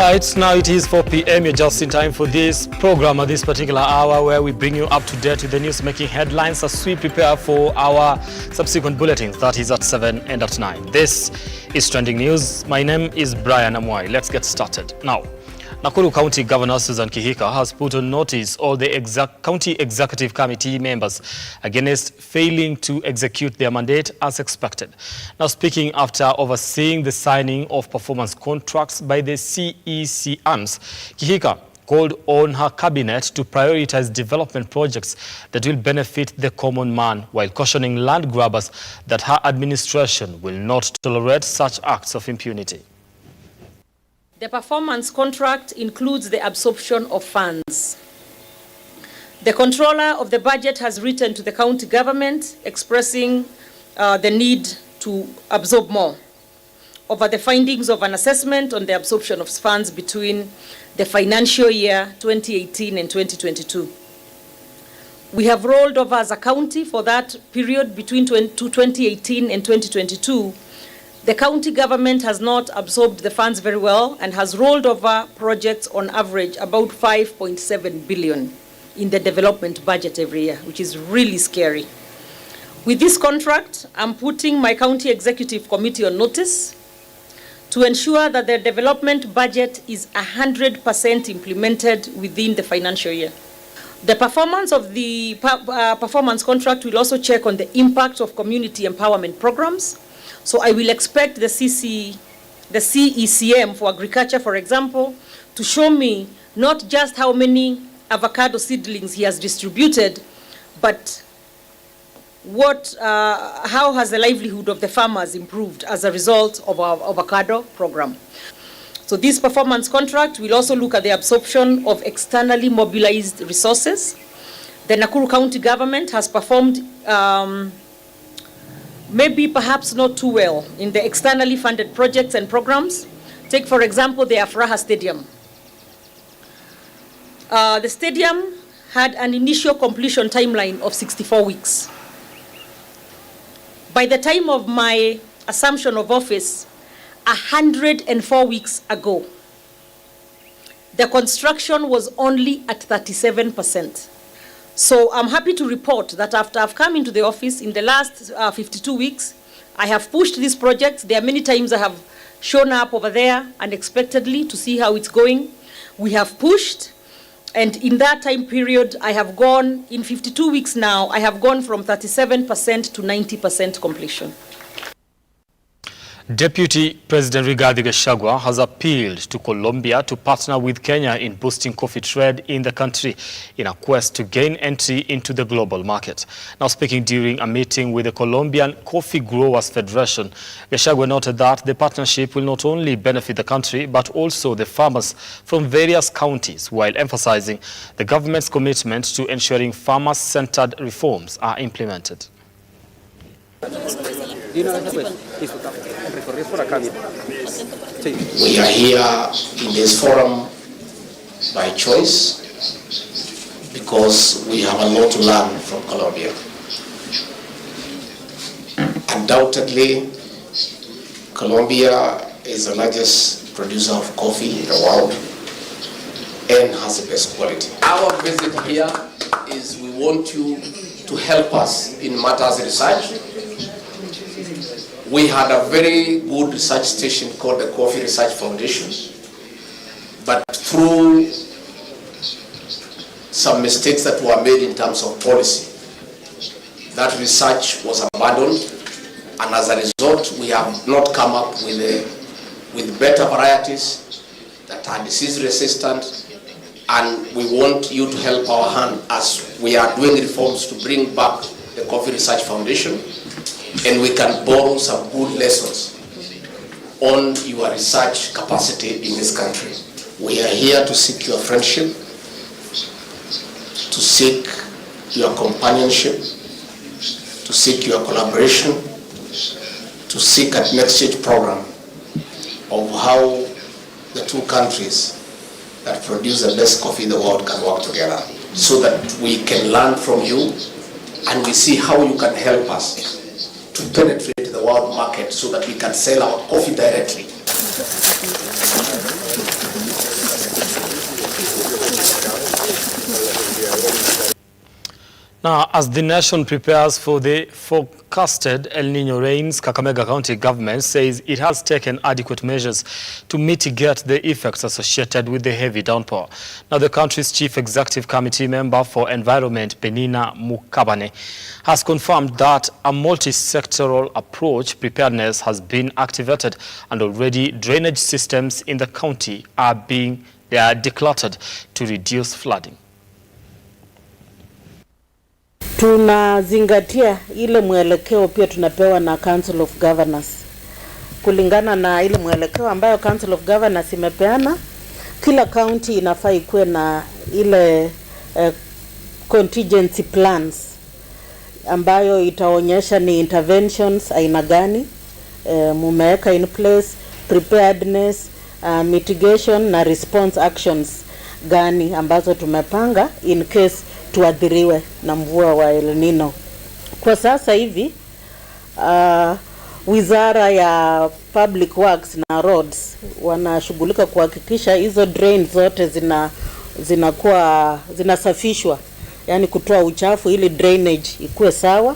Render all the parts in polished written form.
Right, now it is 4 p.m. You're just in time for this program at this particular hour where we bring you up to date with the news making headlines as we prepare for our subsequent bulletins. That is at 7 and at 9. This is Trending News. My name is Brian Amwai. Let's get started. Now, Nakuru County Governor Susan Kihika has put on notice all the County Executive Committee members against failing to execute their mandate as expected. Now, speaking after overseeing the signing of performance contracts by the CEC arms, Kihika called on her cabinet to prioritize development projects that will benefit the common man, while cautioning land grabbers that her administration will not tolerate such acts of impunity. The performance contract includes the absorption of funds. The controller of the budget has written to the county government expressing the need to absorb more over the findings of an assessment on the absorption of funds between the financial year 2018 and 2022. We have rolled over as a county for that period between 2018 and 2022. The county government has not absorbed the funds very well and has rolled over projects on average about 5.7 billion in the development budget every year, which is really scary. With this contract, I'm putting my county executive committee on notice to ensure that the development budget is 100% implemented within the financial year. The performance of the performance contract will also check on the impact of community empowerment programs. So I will expect the CECM for agriculture, for example, to show me not just how many avocado seedlings he has distributed, but how has the livelihood of the farmers improved as a result of our avocado program. So this performance contract will also look at the absorption of externally mobilized resources. The Nakuru County government has performed maybe perhaps not too well in the externally funded projects and programs. Take, for example, the Afraha Stadium. The stadium had an initial completion timeline of 64 weeks. By the time of my assumption of office, 104 weeks ago, the construction was only at 37%. So I'm happy to report that after I've come into the office in the last 52 weeks, I have pushed these projects. There are many times I have shown up over there unexpectedly to see how it's going. We have pushed, and in that time period, I have gone, in 52 weeks now, I have gone from 37% to 90% completion. Deputy President Rigathi Gachagua has appealed to Colombia to partner with Kenya in boosting coffee trade in the country in a quest to gain entry into the global market. Now, speaking during a meeting with the Colombian Coffee Growers Federation, Gachagua noted that the partnership will not only benefit the country but also the farmers from various counties, while emphasizing the government's commitment to ensuring farmer-centered reforms are implemented. We are here in this forum by choice because we have a lot to learn from Colombia. Undoubtedly, Colombia is the largest producer of coffee in the world and has the best quality. Our visit here is we want you to help us in matters of research. We had a very good research station called the Coffee Research Foundation, but through some mistakes that were made in terms of policy, that research was abandoned, and as a result, we have not come up with better varieties that are disease resistant, and we want you to help our hand as we are doing reforms to bring back the Coffee Research Foundation, and we can borrow some good lessons on your research capacity in this country. We are here to seek your friendship, to seek your companionship, to seek your collaboration, to seek an exchange program of how the two countries that produce the best coffee in the world can work together, so that we can learn from you and we see how you can help us to penetrate the world market so that we can sell our coffee directly. Now, as the nation prepares for the forecasted El Nino rains, Kakamega County government says it has taken adequate measures to mitigate the effects associated with the heavy downpour. Now, the country's Chief Executive Committee member for Environment, Penina Mukabane, has confirmed that a multi-sectoral approach preparedness has been activated and already drainage systems in the county are decluttered to reduce flooding. Tunazingatia ile mwelekeo pia tunapewa na Council of Governors. Kulingana na ile mwelekeo ambayo Council of Governors imepeana, kila county inafaa ikuwe na ile contingency plans ambayo itaonyesha ni interventions aina gani mumeweka in place, preparedness, mitigation na response actions gani ambazo tumepanga in case tuadhiriwe na mvua wa El Nino. Kwa sasa hivi Wizara ya Public Works na Roads wanashughulika kuhakikisha hizo drain zote zinasafishwa, yani kutoa uchafu ili drainage ikuwe sawa.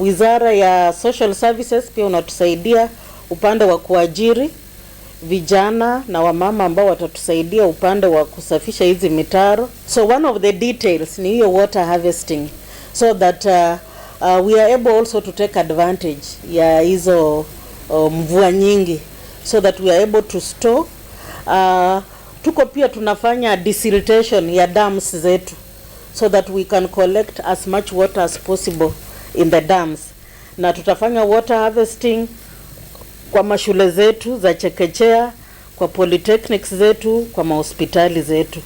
Wizara ya Social Services pia unatusaidia upande wa kuajiri vijana na wamama ambao watatusaidia upande wa kusafisha hizi mitaro. So one of the details ni hiyo water harvesting, so that we are able also to take advantage ya hizo mvua nyingi, so that we are able to store. Tuko pia tunafanya desiltation ya dams zetu, so that we can collect as much water as possible in the dams. Na tutafanya water harvesting kwa mashule zetu za chekechea, kwa polytechnics zetu, kwa mahospitali zetu.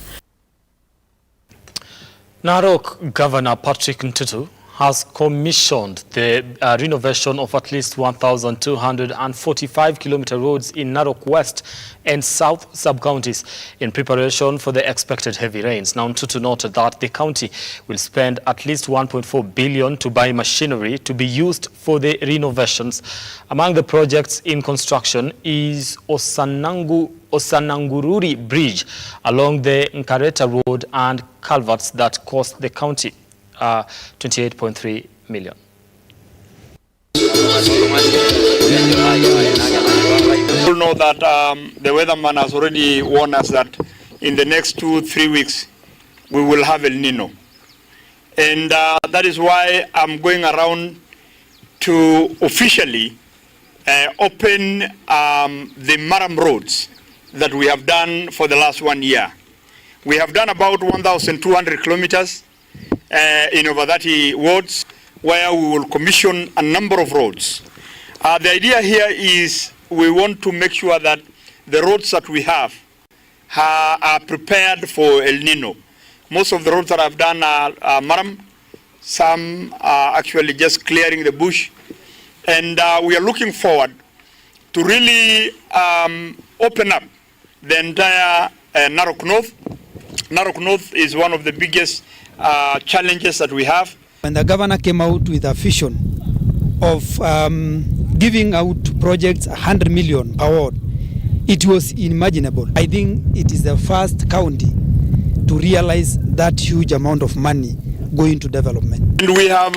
Narok Governor Patrick Ntutu has commissioned the renovation of at least 1,245-kilometer roads in Narok West and South sub-counties in preparation for the expected heavy rains. Now, Ntutu noted that the county will spend at least 1.4 billion to buy machinery to be used for the renovations. Among the projects in construction is Osanangururi Bridge along the Nkareta Road and culverts that cost the county 28.3 million. We all know that the weatherman has already warned us that in the next 2-3 weeks we will have El Nino, and that is why I'm going around to officially open the Maram roads that we have done for the last 1 year. We have done about 1,200 kilometers in over 30 wards, where we will commission a number of roads. The idea here is we want to make sure that the roads that we have are prepared for El Nino. Most of the roads that I've done are Maram. Some are actually just clearing the bush. And we are looking forward to really open up the entire Narok North. Narok North is one of the biggest challenges that we have. When the governor came out with a vision of giving out projects 100 million award, it was unimaginable. I think it is the first county to realize that huge amount of money going to development. And we have,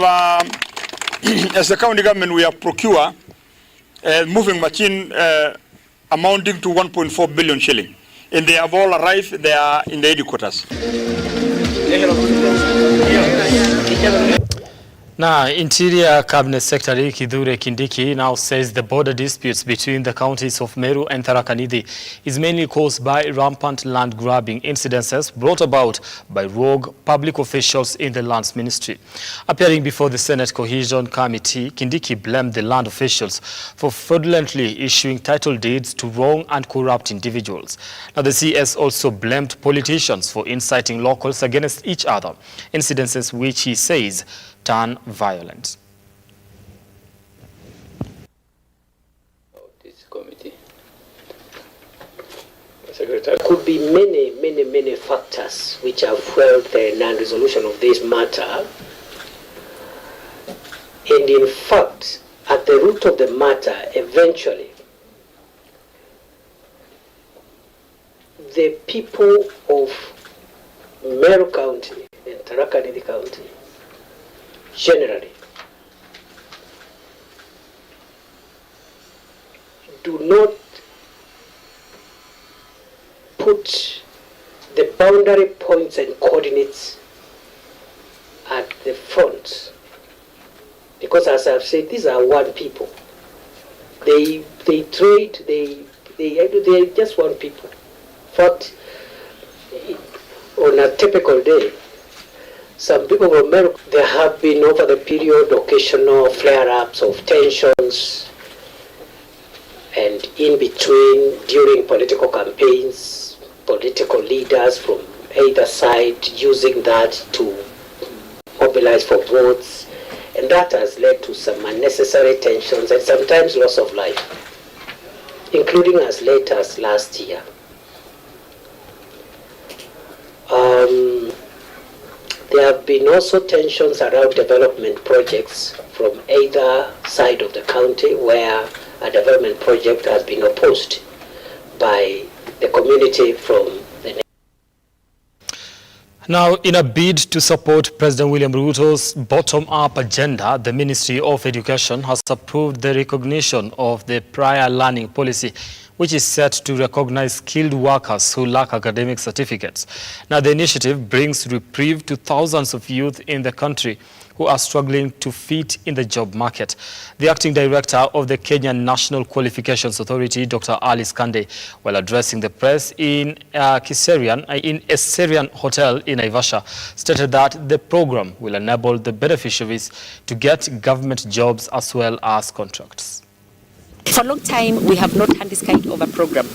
as the county government, we have procured a moving machine amounting to 1.4 billion shilling. And they have all arrived. They are in the headquarters. Now, Interior Cabinet Secretary Kithure Kindiki now says the border disputes between the counties of Meru and Tharaka Nithi is mainly caused by rampant land grabbing incidences brought about by rogue public officials in the lands ministry. Appearing before the Senate Cohesion Committee, Kindiki blamed the land officials for fraudulently issuing title deeds to wrong and corrupt individuals. Now, the CS also blamed politicians for inciting locals against each other, incidences which he says turn violent. This committee. Secretary. There could be many factors which have fueled the non-resolution of this matter. And in fact, at the root of the matter, eventually, the people of Meru County and Tharaka Nithi County generally do not put the boundary points and coordinates at the front, because as I've said, these are one people. They trade, they just one people. But on a typical day, some people from America, there have been over the period occasional flare-ups of tensions, and in between, during political campaigns, political leaders from either side using that to mobilize for votes, and that has led to some unnecessary tensions and sometimes loss of life, including as late as last year. There have been also tensions around development projects from either side of the county, where a development project has been opposed by the community from the. Now, in a bid to support President William Ruto's bottom-up agenda, the Ministry of Education has approved the recognition of the prior learning policy, which is set to recognize skilled workers who lack academic certificates. Now, the initiative brings reprieve to thousands of youth in the country who are struggling to fit in the job market. The acting director of the Kenya National Qualifications Authority, Dr. Alice Kande, while addressing the press in a Syrian hotel in Naivasha, stated that the program will enable the beneficiaries to get government jobs as well as contracts. For a long time, we have not had this kind of a program.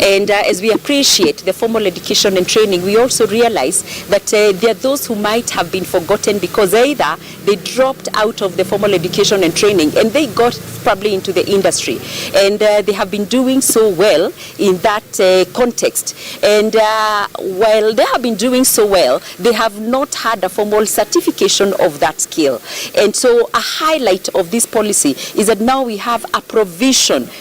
And as we appreciate the formal education and training, we also realize that there are those who might have been forgotten because either they dropped out of the formal education and training and they got probably into the industry. And they have been doing so well in that context. And while they have been doing so well, they have not had a formal certification of that skill. And so a highlight of this policy is that now we have a provision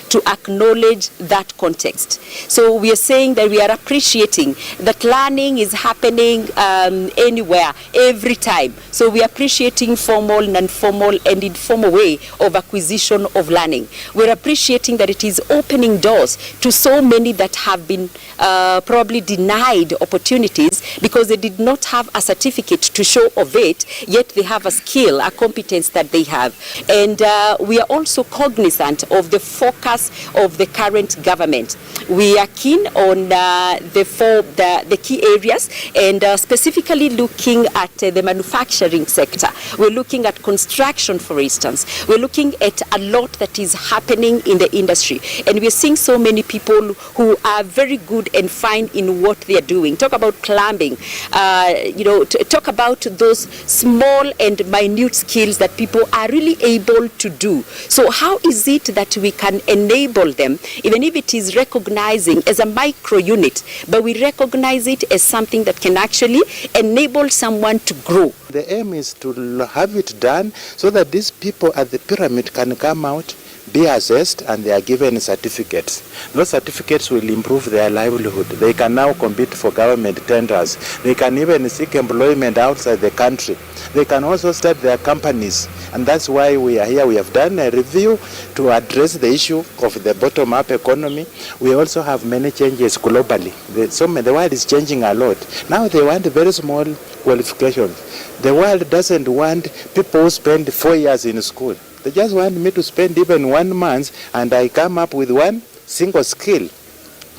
to acknowledge that context. So we are saying that we are appreciating that learning is happening anywhere, every time. So we are appreciating formal, non-formal, and informal way of acquisition of learning. We're appreciating that it is opening doors to so many that have been probably denied opportunities because they did not have a certificate to show of it, yet they have a skill, a competence that they have. And we are also cognizant of the focus of the current government. We are keen on the key areas, and specifically looking at the manufacturing sector. We're looking at construction, for instance. We're looking at a lot that is happening in the industry, and we're seeing so many people who are very good and fine in what they are doing. Talk about plumbing, talk about those small and minute skills that people are really able to do. So how is it that we can enable them, even if it is recognizing as a micro unit, but we recognize it as something that can actually enable someone to grow. The aim is to have it done so that these people at the pyramid can come out, be assessed, and they are given certificates. Those certificates will improve their livelihood. They can now compete for government tenders. They can even seek employment outside the country. They can also start their companies. And that's why we are here. We have done a review to address the issue of the bottom-up economy. We also have many changes globally. The world is changing a lot. Now they want very small qualifications. The world doesn't want people who spend 4 years in school. They just want me to spend even 1 month and I come up with one single skill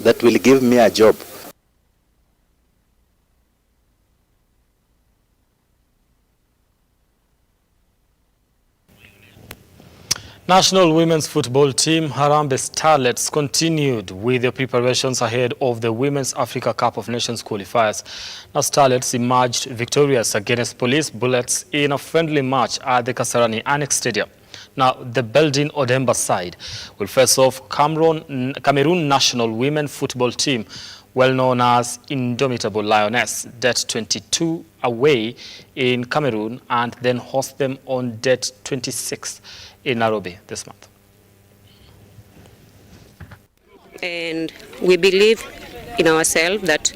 that will give me a job. National women's football team Harambee Starlets continued with their preparations ahead of the Women's Africa Cup of Nations qualifiers. Now, Starlets emerged victorious against Police Bullets in a friendly match at the Kasarani Annex Stadium. Now, the Beldin Odemba side will face off Cameroon national women football team, well known as Indomitable Lioness, date 22 away in Cameroon, and then host them on date 26 in Nairobi this month. And we believe in ourselves that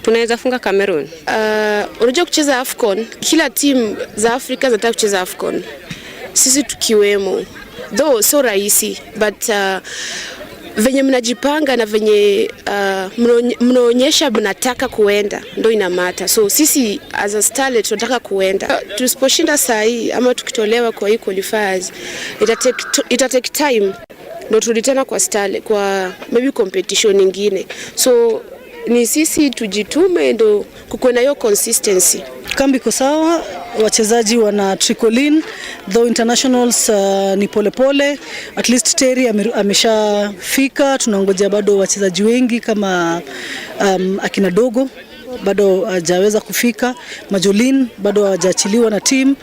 tunaweza funga Cameroon. Unajua kucheza AFCON, kila timu za Afrika zinataka kucheza AFCON. Sisi tukiwemo. Though so rahisi, but venye mnajipanga na venye mnaonyesha mnataka kuenda ndio inamata. So sisi as a starlet tunataka kuenda. Tusiposhinda saa hii ama tukitolewa kwa hii qualifiers, ita take time ndio turudi tena kwa starlet, kwa maybe competition nyingine. So ni sisi tujitume ndio kukuwe na hiyo consistency. Kambi iko sawa, wachezaji wana trickle in, though internationals ni polepole. At least Terry ameshafika, tunangojea bado wachezaji wengi kama akina Dogo bado hajaweza kufika, Majolin bado hajaachiliwa na team,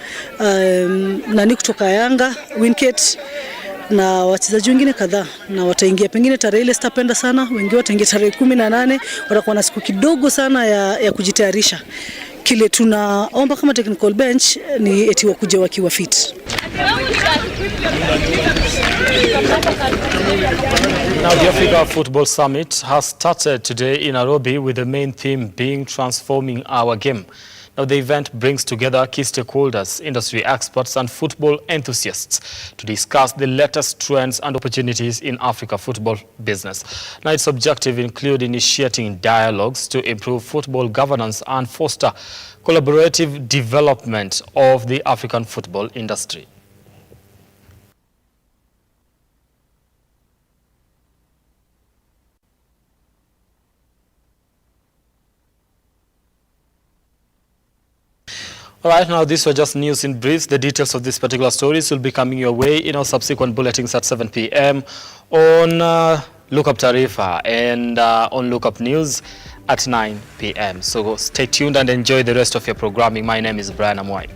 nani kutoka Yanga, Winket na wachezaji wengine kadhaa, na wataingia pengine tarehe ile sitapenda sana, wengi wataingia tarehe 18, watakuwa na siku kidogo sana ya kujitayarisha. Kile tunaomba kama technical bench ni eti wakuje wakiwa fit. Now the Africa Football Summit has started today in Nairobi with the main theme being transforming our game. Now the event brings together key stakeholders, industry experts and football enthusiasts to discuss the latest trends and opportunities in Africa football business. Now its objective include initiating dialogues to improve football governance and foster collaborative development of the African football industry. All right, now these were just news in brief. The details of this particular stories will be coming your way in our subsequent bulletins at 7 p.m. on Lookup Tarifa and on Lookup News at 9 p.m. So stay tuned and enjoy the rest of your programming. My name is Brian Amwai.